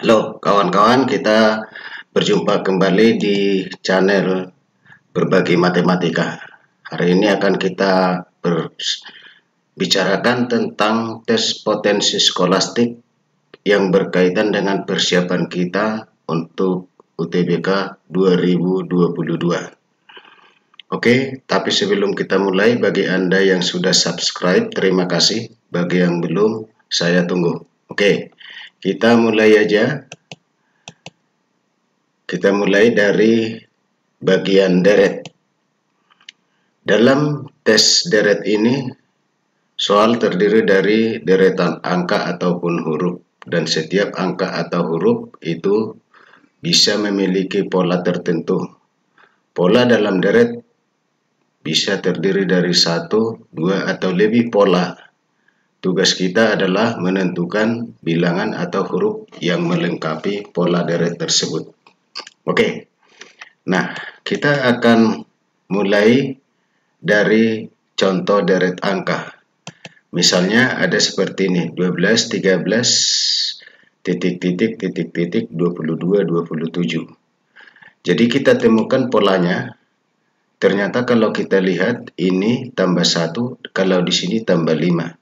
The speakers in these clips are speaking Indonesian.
Halo kawan-kawan, kita berjumpa kembali di channel Berbagi Matematika. Hari ini akan kita bicarakan tentang tes potensi skolastik yang berkaitan dengan persiapan kita untuk UTBK 2022. Oke, tapi sebelum kita mulai, bagi Anda yang sudah subscribe, terima kasih. Bagi yang belum, saya tunggu. Oke, kita mulai aja. Kita mulai dari bagian deret. Dalam tes deret ini, soal terdiri dari deretan angka ataupun huruf, dan setiap angka atau huruf itu bisa memiliki pola tertentu. Pola dalam deret bisa terdiri dari 1, 2, atau lebih pola. Tugas kita adalah menentukan bilangan atau huruf yang melengkapi pola deret tersebut. Oke, nah kita akan mulai dari contoh deret angka. Misalnya ada seperti ini, 12, 13, titik, titik, titik, titik, 22, 27. Jadi kita temukan polanya. Ternyata kalau kita lihat ini tambah 1, kalau di sini tambah 5.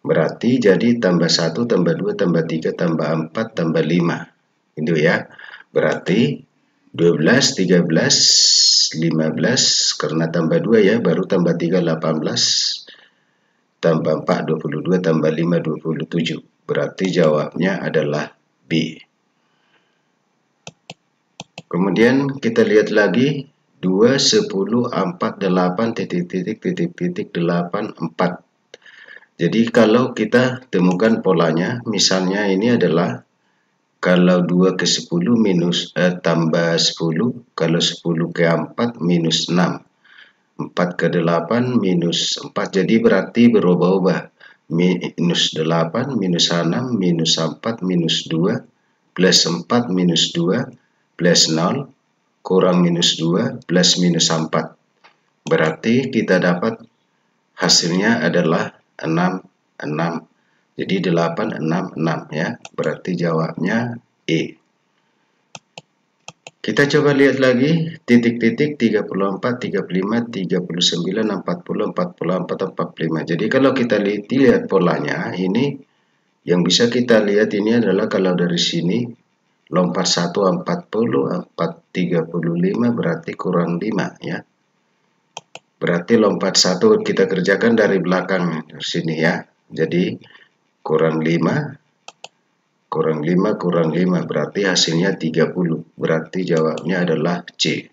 Berarti jadi tambah 1, tambah 2, tambah 3, tambah 4, tambah 5. Itu ya. Berarti 12, 13, 15, karena tambah 2 ya, baru tambah 3, 18, tambah 4, 22, tambah 5, 27. Berarti jawabnya adalah B. Kemudian kita lihat lagi, 2, 10, 4, 8, titik, titik, titik, titik, 8, 4. Jadi kalau kita temukan polanya, misalnya ini adalah kalau 2 ke 10 minus tambah 10, kalau 10 ke 4 minus 6, 4 ke 8 minus 4, jadi berarti berubah-ubah. Minus 8, minus 6, minus 4, minus 2, plus 4, minus 2, plus 0, kurang minus 2, plus minus 4. Berarti kita dapat hasilnya adalah 6, 6. Jadi 8, 6, 6 ya. Berarti jawabnya E. Kita coba lihat lagi, titik-titik 34, 35, 39, 40, 44, 45. Jadi kalau kita lihat polanya, ini yang bisa kita lihat ini adalah kalau dari sini lompat 1 40, 4 35, berarti kurang 5 ya. Berarti lompat 1 kita kerjakan dari belakang sini ya. Jadi kurang 5, kurang 5, kurang 5, berarti hasilnya 30. Berarti jawabnya adalah C.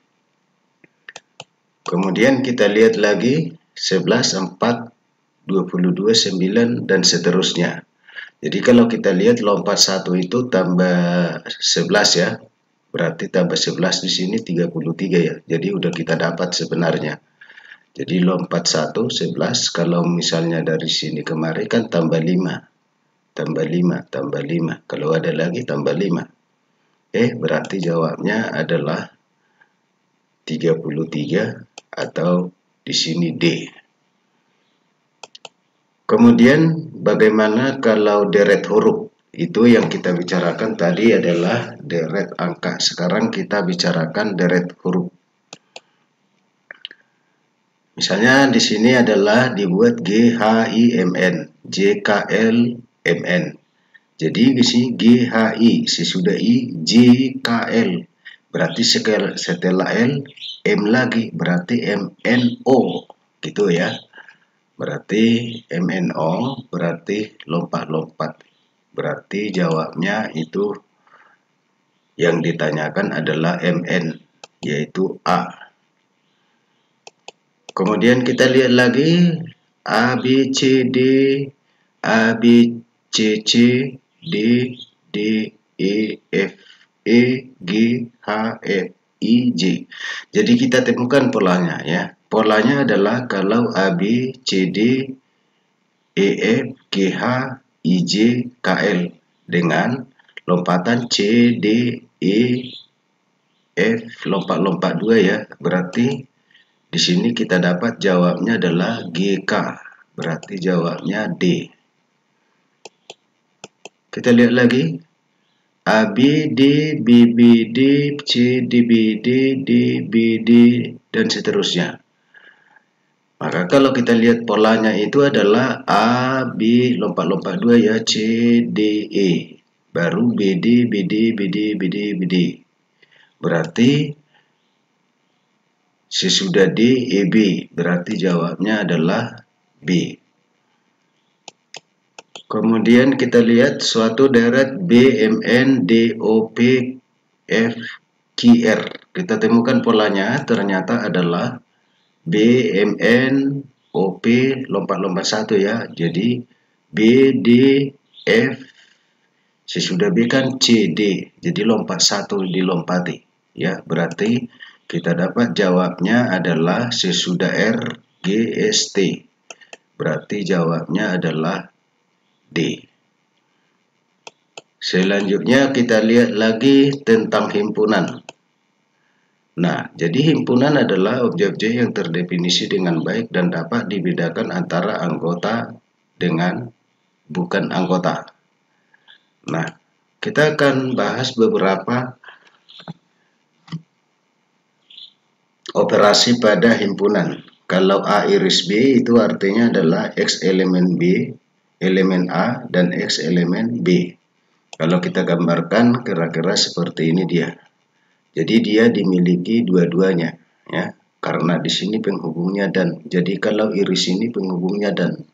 Kemudian kita lihat lagi 11, 4, 22, 9, dan seterusnya. Jadi kalau kita lihat lompat 1 itu tambah 11 ya. Berarti tambah 11 di sini 33 ya. Jadi udah kita dapat sebenarnya. Jadi lompat 1, 11, kalau misalnya dari sini kemari kan tambah 5. Tambah 5, tambah 5. Kalau ada lagi tambah 5. Berarti jawabnya adalah 33 atau di sini D. Kemudian bagaimana kalau deret huruf? Itu yang kita bicarakan tadi adalah deret angka. Sekarang kita bicarakan deret huruf. Misalnya di sini adalah dibuat GHIMN, JKLMN. Jadi di sini GHI, sesudah I, JKL. Berarti setelah L, M lagi, berarti MNO. Gitu ya. Berarti MNO, berarti lompat-lompat. Berarti jawabnya itu yang ditanyakan adalah MN, yaitu A. Kemudian kita lihat lagi A, B, C, D, A, B, C, C, D, D, E, F, E, G, H, F, I, J. Jadi kita temukan polanya ya. Polanya adalah kalau A, B, C, D, E, F, G, H, I, J, K, L dengan lompatan C, D, E, F, lompat-lompat 2 ya. Berarti di sini kita dapat jawabnya adalah GK. Berarti jawabnya D. Kita lihat lagi. ABD, BBD, CDBD, DBD, dan seterusnya. Maka kalau kita lihat polanya itu adalah A, B, lompat-lompat 2 ya, C, D, E. Baru BD, BD, BD, BD, BD. Berarti sesudah D, EB. Berarti jawabnya adalah B. Kemudian kita lihat suatu deret BMN, DOP, F, QR. Kita temukan polanya, ternyata adalah BMN, OP, lompat-lompat 1 ya. Jadi B, D, F, sesudah B kan C, D. Jadi lompat 1 dilompati. Ya, berarti kita dapat jawabnya adalah sesudah R, G, S, T. Berarti jawabnya adalah D. Selanjutnya kita lihat lagi tentang himpunan. Nah, jadi himpunan adalah objek-objek yang terdefinisi dengan baik dan dapat dibedakan antara anggota dengan bukan anggota. Nah, kita akan bahas beberapa operasi pada himpunan. Kalau A iris B itu artinya adalah X elemen B, elemen A, dan X elemen B. Kalau kita gambarkan kira-kira seperti ini dia. Jadi dia dimiliki dua-duanya, ya. Karena di sini penghubungnya dan. Jadi kalau iris ini penghubungnya dan.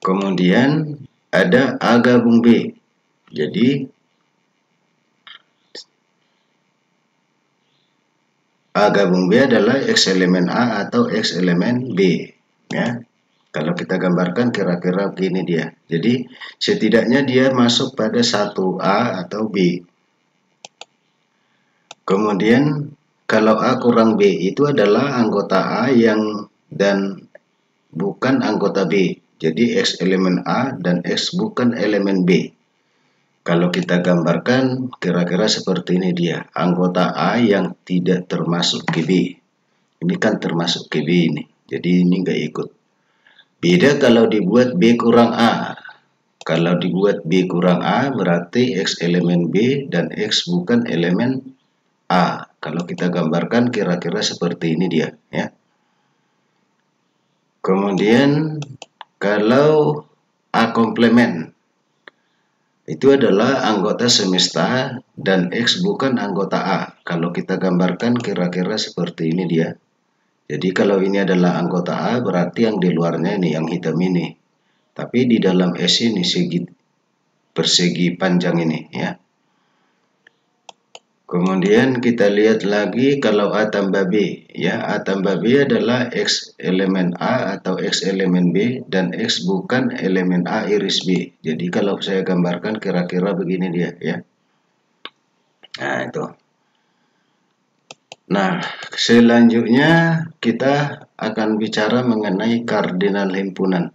Kemudian ada A gabung B. Jadi A gabung B adalah X elemen A atau X elemen B, ya. Kalau kita gambarkan kira-kira begini dia. Jadi setidaknya dia masuk pada 1A atau B. Kemudian kalau A kurang B itu adalah anggota A yang dan bukan anggota B. Jadi X elemen A dan X bukan elemen B. Kalau kita gambarkan kira-kira seperti ini dia. Anggota A yang tidak termasuk ke B. Ini kan termasuk ke B ini. Jadi ini nggak ikut. Beda kalau dibuat B kurang A. Kalau dibuat B kurang A berarti X elemen B dan X bukan elemen A. Kalau kita gambarkan kira-kira seperti ini dia, ya. Kemudian kalau A komplement itu adalah anggota semesta dan X bukan anggota A. Kalau kita gambarkan kira-kira seperti ini dia. Jadi kalau ini adalah anggota A berarti yang di luarnya ini yang hitam ini. Tapi di dalam S ini persegi panjang ini, ya. Kemudian kita lihat lagi kalau A tambah B, ya. A tambah B adalah X elemen A atau X elemen B dan X bukan elemen A iris B. Jadi kalau saya gambarkan kira-kira begini dia, ya. Nah, itu. Nah, selanjutnya kita akan bicara mengenai kardinal himpunan.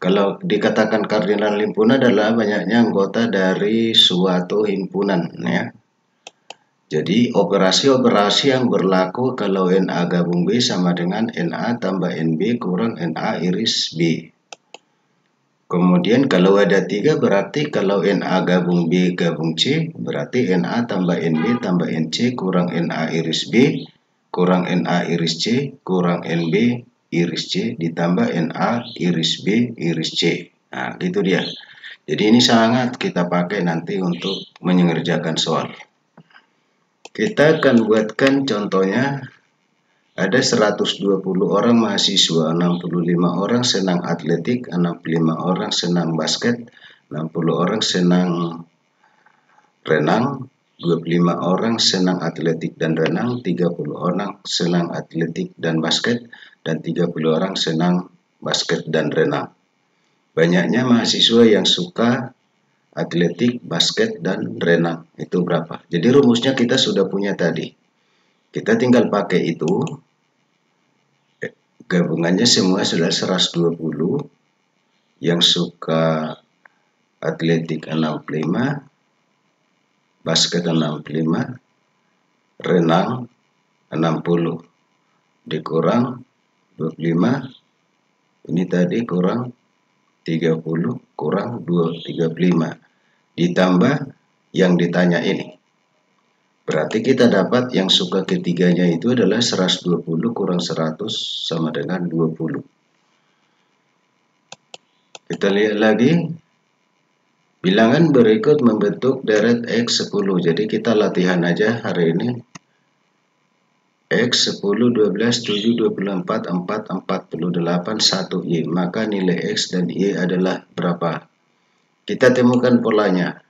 Kalau dikatakan kardinal himpunan adalah banyaknya anggota dari suatu himpunan, ya. Jadi operasi-operasi yang berlaku kalau NA gabung B sama dengan NA tambah NB kurang NA iris B. Kemudian kalau ada 3 berarti kalau NA gabung B gabung C berarti NA tambah NB tambah NC kurang NA iris B kurang NA iris C kurang NB iris C ditambah NA iris B iris C. Nah, gitu dia. Jadi ini sangat kita pakai nanti untuk mengerjakan soal. Kita akan buatkan contohnya. Ada 120 orang mahasiswa, 65 orang senang atletik, 65 orang senang basket, 60 orang senang renang, 25 orang senang atletik dan renang, 30 orang senang atletik dan basket, dan 30 orang senang basket dan renang. Banyaknya mahasiswa yang suka atletik, basket, dan renang. Itu berapa? Jadi rumusnya kita sudah punya tadi. Kita tinggal pakai itu. Gabungannya semua sudah 120. Yang suka atletik 65, basket 65, renang 60. Dikurang 25. Ini tadi kurang 30 kurang 35. ditambah yang ditanya ini. Berarti kita dapat yang suka ketiganya itu adalah 120 kurang 100 sama dengan 20. Kita lihat lagi. Bilangan berikut membentuk deret X10. Jadi kita latihan aja hari ini. X 10, 12, 7, 24, 4, 48, 1Y. Maka nilai X dan Y adalah berapa? Kita temukan polanya.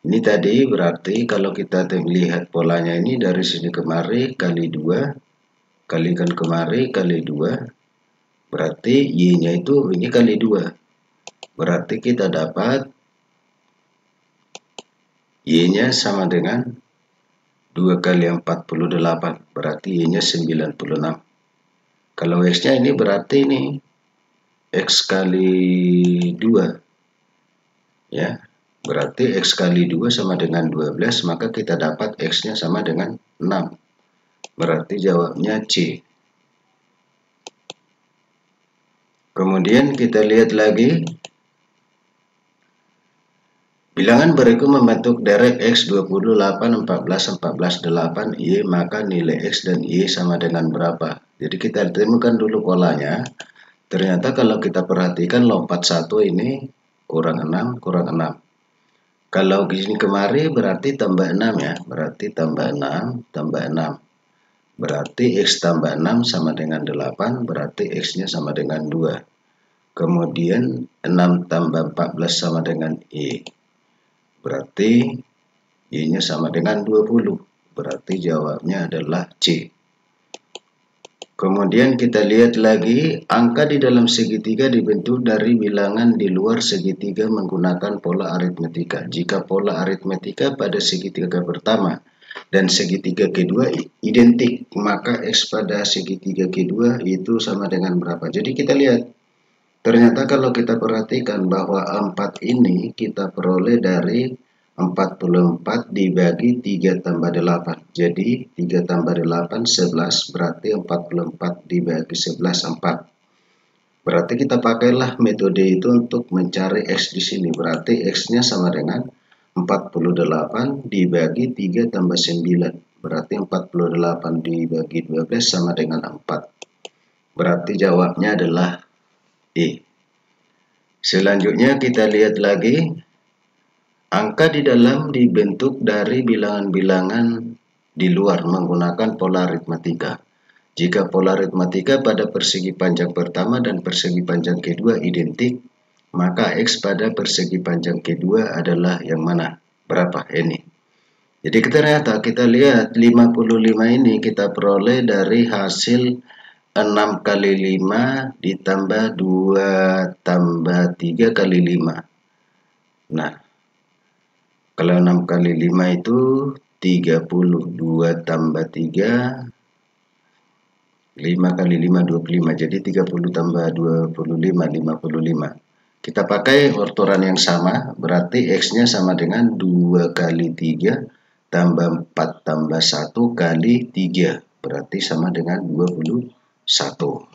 Ini tadi berarti kalau kita lihat polanya ini dari sini kemari kali 2, kalikan kemari kali 2. Berarti Y-nya itu ini kali 2. Berarti kita dapat Y-nya sama dengan 2 kali 48. Berarti Y-nya 96. Kalau X-nya ini berarti ini X kali 2. Ya, berarti X kali 2 sama dengan 12. Maka kita dapat X-nya sama dengan 6. Berarti jawabnya C. Kemudian kita lihat lagi. Bilangan berikut membentuk deret X 28, 14, 14, 8, Y, maka nilai X dan Y sama dengan berapa? Jadi kita temukan dulu polanya. Ternyata kalau kita perhatikan lompat 1 ini kurang 6, kurang 6. Kalau di sini kemari berarti tambah 6 ya. Berarti tambah 6, tambah 6. Berarti X tambah 6 sama dengan 8, berarti X-nya sama dengan 2. Kemudian 6 tambah 14 sama dengan Y. Berarti Y-nya sama dengan 20. Berarti jawabnya adalah C. Kemudian kita lihat lagi, angka di dalam segitiga dibentuk dari bilangan di luar segitiga menggunakan pola aritmetika. Jika pola aritmetika pada segitiga pertama dan segitiga kedua identik, maka X pada segitiga kedua itu sama dengan berapa? Jadi kita lihat, ternyata kalau kita perhatikan bahwa 4 ini kita peroleh dari 44 dibagi 3 tambah 8. Jadi 3 tambah 8, 11. Berarti 44 dibagi 11, 4. Berarti kita pakailah metode itu untuk mencari X di sini. Berarti X-nya sama dengan 48 dibagi 3 tambah 9. Berarti 48 dibagi 12 sama dengan 4. Berarti jawabnya adalah E. Selanjutnya kita lihat lagi. Angka di dalam dibentuk dari bilangan-bilangan di luar menggunakan pola aritmetika. Jika pola aritmetika pada persegi panjang pertama dan persegi panjang kedua identik, maka X pada persegi panjang kedua adalah yang mana? Berapa ini? Jadi ternyata kita lihat 55 ini kita peroleh dari hasil 6 kali 5 ditambah 2 tambah 3 kali 5. Nah, kalau 6 kali 5 itu 30. 2 tambah 3. 5 kali 5, 25. Jadi 30 tambah 25, 55. Kita pakai ortoran yang sama. Berarti X-nya sama dengan 2 kali 3 tambah 4 tambah 1 kali 3. Berarti sama dengan 21.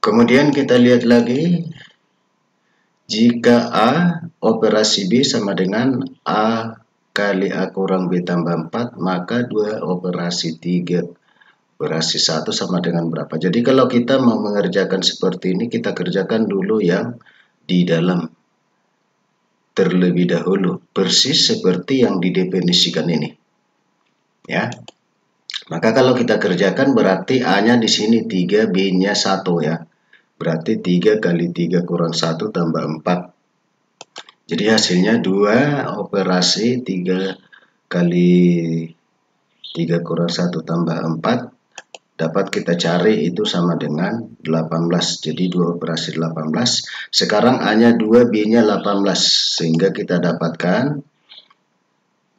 Kemudian kita lihat lagi. Jika A operasi B sama dengan A kali A kurang B tambah 4, maka 2 operasi 3 operasi 1 sama dengan berapa? Jadi kalau kita mau mengerjakan seperti ini, kita kerjakan dulu yang di dalam terlebih dahulu. Persis seperti yang didefinisikan ini. Ya. Maka kalau kita kerjakan berarti A-nya di sini 3, B-nya 1 ya. Berarti 3 kali 3 kurang 1 tambah 4. Jadi hasilnya 2 operasi 3 kali 3 kurang 1 tambah 4. Dapat kita cari itu sama dengan 18. Jadi 2 operasi 18. Sekarang A-nya 2, B-nya 18. Sehingga kita dapatkan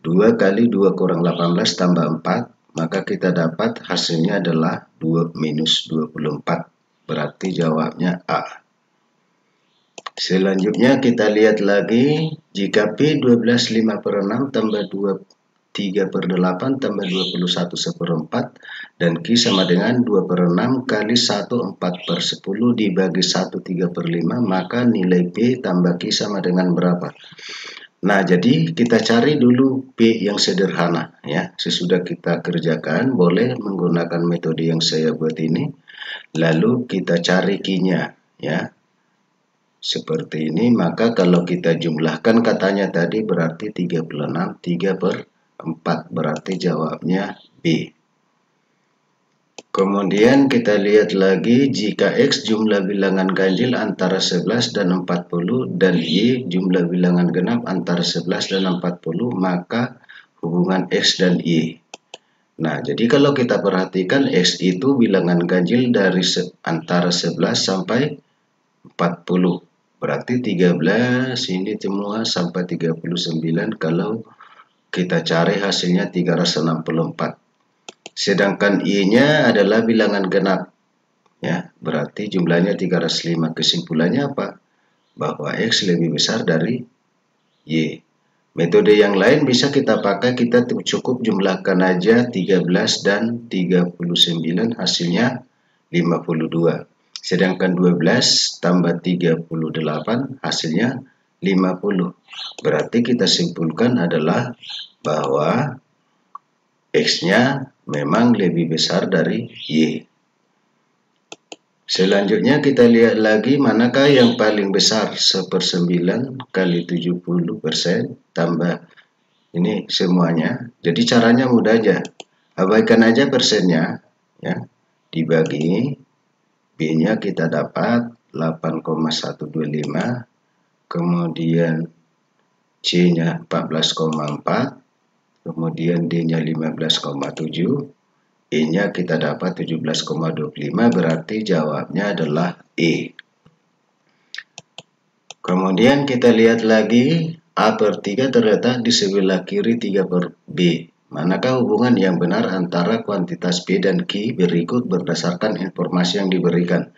2 kali 2 kurang 18 tambah 4. Maka kita dapat hasilnya adalah 2 minus 24. Berarti jawabnya A. Selanjutnya kita lihat lagi. Jika P 12 5/6 tambah 2 3/8 tambah 21/4 dan Q sama dengan 2/6 kali 1 4/10 dibagi 1 3/5, maka nilai P tambah Q sama dengan berapa? Nah, jadi kita cari dulu P yang sederhana ya. Sesudah kita kerjakan, boleh menggunakan metode yang saya buat ini. Lalu kita cari Q-nya ya. Seperti ini, maka kalau kita jumlahkan katanya tadi berarti 36 3/4, berarti jawabnya B. Kemudian kita lihat lagi, jika X jumlah bilangan ganjil antara 11 dan 40 dan Y jumlah bilangan genap antara 11 dan 40, maka hubungan X dan Y. Nah, jadi kalau kita perhatikan X itu bilangan ganjil dari antara 11 sampai 40. Berarti 13 ini semua sampai 39 kalau kita cari hasilnya 364. Sedangkan Y-nya adalah bilangan genap. Ya, berarti jumlahnya 305. Kesimpulannya apa? Bahwa X lebih besar dari Y. Metode yang lain bisa kita pakai, kita cukup jumlahkan aja 13 dan 39, hasilnya 52. Sedangkan 12 tambah 38 hasilnya 50. Berarti kita simpulkan adalah bahwa X-nya memang lebih besar dari Y. Selanjutnya kita lihat lagi, manakah yang paling besar? 1/9 kali 70% tambah ini semuanya. Jadi caranya mudah aja. Abaikan aja persennya ya. Dibagi B-nya kita dapat 8,125. Kemudian C-nya 14,4. Kemudian D-nya 15,7, E-nya kita dapat 17,25, berarti jawabnya adalah E. Kemudian kita lihat lagi, A/3 terletak di sebelah kiri 3/B. Manakah hubungan yang benar antara kuantitas P dan Q berikut berdasarkan informasi yang diberikan?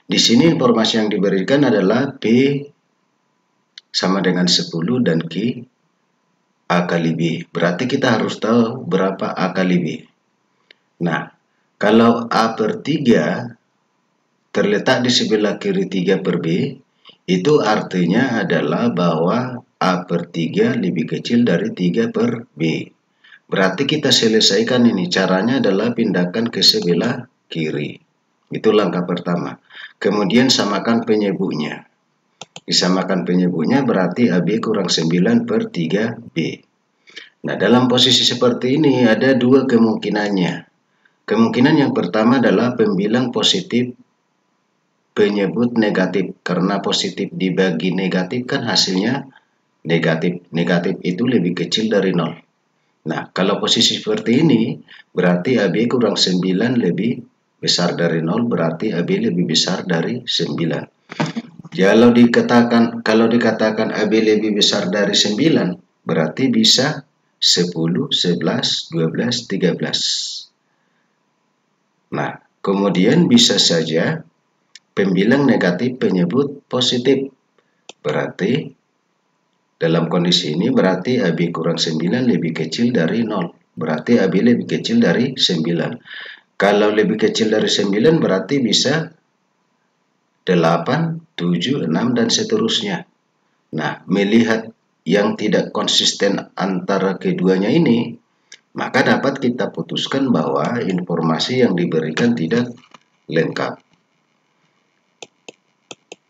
Di sini informasi yang diberikan adalah P sama dengan 10 dan Q A kali B. Berarti kita harus tahu berapa A kali B. Nah, kalau A/3 terletak di sebelah kiri 3/B, itu artinya adalah bahwa A/3 lebih kecil dari 3/B. Berarti kita selesaikan ini. Caranya adalah pindahkan ke sebelah kiri. Itu langkah pertama. Kemudian samakan penyebutnya. Disamakan penyebutnya berarti AB kurang 9/3B. Nah, dalam posisi seperti ini ada dua kemungkinannya. Kemungkinan yang pertama adalah pembilang positif penyebut negatif. Karena positif dibagi negatif kan hasilnya negatif. Negatif itu lebih kecil dari 0. Nah, kalau posisi seperti ini berarti AB kurang 9 lebih besar dari 0, berarti AB lebih besar dari 9. Kalau dikatakan AB lebih besar dari 9, berarti bisa 10, 11, 12, 13. Nah, kemudian bisa saja pembilang negatif penyebut positif. Berarti dalam kondisi ini berarti AB kurang 9 lebih kecil dari 0. Berarti AB lebih kecil dari 9. Kalau lebih kecil dari 9 berarti bisa 8, 7, 6, dan seterusnya. Nah, melihat yang tidak konsisten antara keduanya ini, maka dapat kita putuskan bahwa informasi yang diberikan tidak lengkap.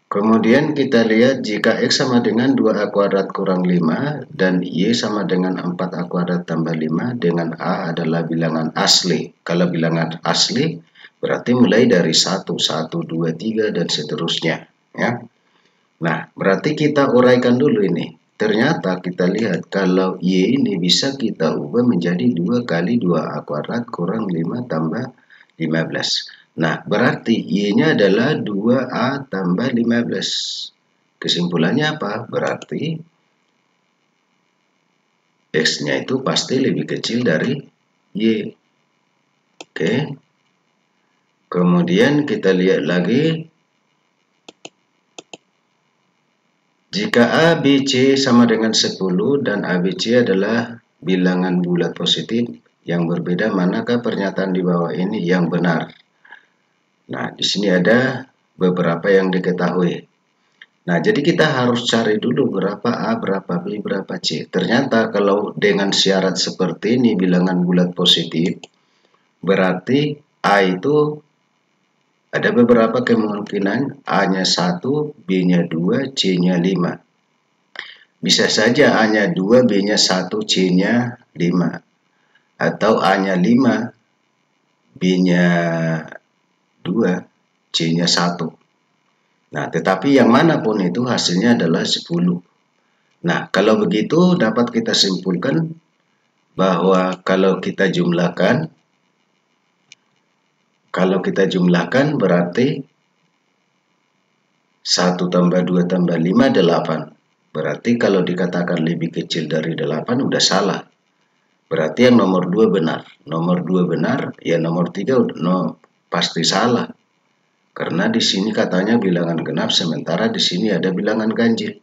Kemudian kita lihat jika X sama dengan 2A kuadrat kurang 5 dan Y sama dengan 4A kuadrat tambah 5 dengan A adalah bilangan asli. Kalau bilangan asli berarti mulai dari 1, 1, 2, 3, dan seterusnya. Ya. Nah, berarti kita uraikan dulu ini. Ternyata kita lihat kalau Y ini bisa kita ubah menjadi 2 kali 2A kuadrat kurang 5 tambah 15. Nah, berarti Y-nya adalah 2A tambah 15. Kesimpulannya apa? Berarti X-nya itu pasti lebih kecil dari Y. Oke. Kemudian kita lihat lagi. Jika A, B, C sama dengan 10 dan A, B, C adalah bilangan bulat positif yang berbeda, manakah pernyataan di bawah ini yang benar? Nah, di sini ada beberapa yang diketahui. Nah, jadi kita harus cari dulu berapa A, berapa B, berapa C. Ternyata kalau dengan syarat seperti ini bilangan bulat positif, berarti A itu ada beberapa kemungkinan, A-nya 1, B-nya 2, C-nya 5. Bisa saja A-nya 2, B-nya 1, C-nya 5. Atau A-nya 5, B-nya 2, C-nya 1. Nah, tetapi yang manapun itu hasilnya adalah 10. Nah, kalau begitu dapat kita simpulkan bahwa kalau kita jumlahkan berarti 1 tambah 2 tambah 5, 8. Berarti kalau dikatakan lebih kecil dari 8 udah salah. Berarti yang nomor 2 benar. Nomor 2 benar, ya nomor 3 pasti salah. Karena di sini katanya bilangan genap, sementara di sini ada bilangan ganjil.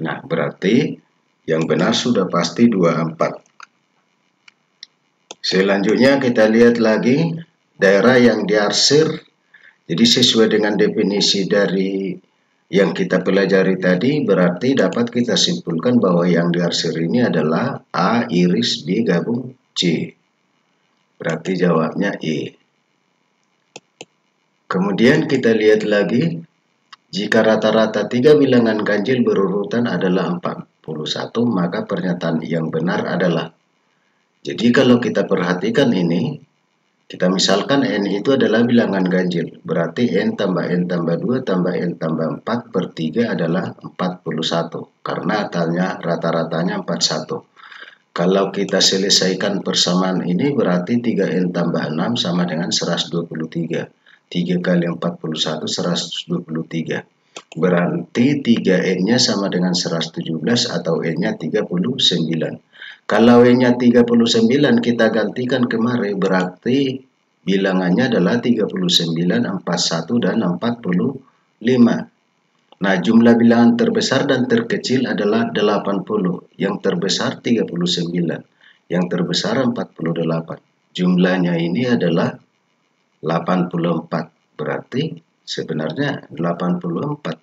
Nah, berarti yang benar sudah pasti 24. Selanjutnya kita lihat lagi daerah yang diarsir. Jadi sesuai dengan definisi dari yang kita pelajari tadi, berarti dapat kita simpulkan bahwa yang diarsir ini adalah A iris B gabung C. Berarti jawabnya E. Kemudian kita lihat lagi, jika rata-rata 3 bilangan ganjil berurutan adalah 41, maka pernyataan yang benar adalah. Jadi kalau kita perhatikan ini, kita misalkan N itu adalah bilangan ganjil. Berarti N tambah N tambah 2 tambah N tambah 4 per 3 adalah 41. Karena rata-ratanya 41. Kalau kita selesaikan persamaan ini berarti 3N tambah 6 sama dengan 123. 3 kali 41, 123. Berarti 3N-nya sama dengan 117 atau N-nya 39. Kalau N-nya 39 kita gantikan kemarin, berarti bilangannya adalah 39, 41, dan 45. Nah, jumlah bilangan terbesar dan terkecil adalah 80. Yang terbesar 39, yang terbesar 48. Jumlahnya ini adalah 84. Berarti sebenarnya 84.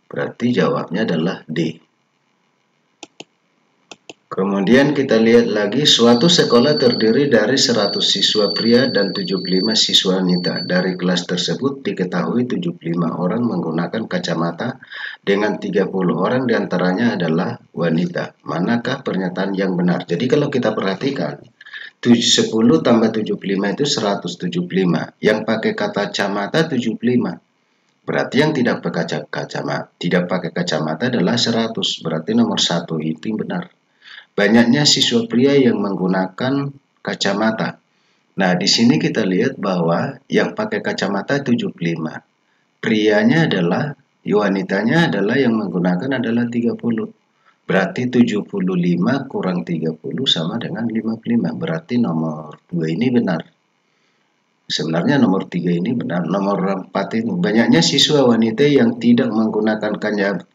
Berarti jawabnya adalah D. Kemudian kita lihat lagi, suatu sekolah terdiri dari 100 siswa pria dan 75 siswa wanita. Dari kelas tersebut diketahui 75 orang menggunakan kacamata dengan 30 orang diantaranya adalah wanita. Manakah pernyataan yang benar? Jadi kalau kita perhatikan, 10 tambah 75 itu 175. Yang pakai kacamata 75. Berarti yang tidak pakai kacamata adalah 100. Berarti nomor 1 itu benar. Banyaknya siswa pria yang menggunakan kacamata. Nah, di sini kita lihat bahwa yang pakai kacamata 75. Prianya adalah, wanitanya adalah yang menggunakan adalah 30. Berarti 75 kurang 30 sama dengan 55. Berarti nomor 2 ini benar. Sebenarnya nomor 3 ini benar. Nomor 4 ini banyaknya siswa wanita yang tidak menggunakan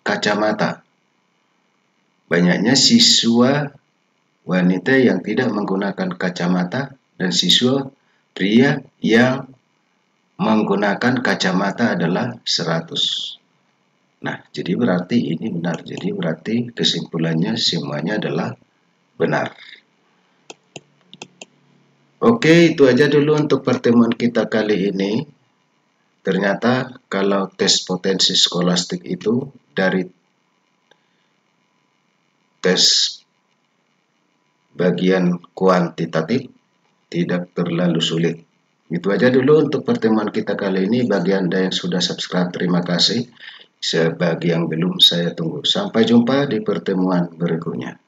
kacamata. Banyaknya siswa wanita yang tidak menggunakan kacamata dan siswa pria yang menggunakan kacamata adalah 100. Nah, jadi berarti ini benar. Jadi berarti kesimpulannya semuanya adalah benar. Oke, itu aja dulu untuk pertemuan kita kali ini. Ternyata kalau tes potensi skolastik itu dari tes bagian kuantitatif tidak terlalu sulit. Itu aja dulu untuk pertemuan kita kali ini. Bagi Anda yang sudah subscribe, terima kasih. Bagi yang belum, saya tunggu. Sampai jumpa di pertemuan berikutnya.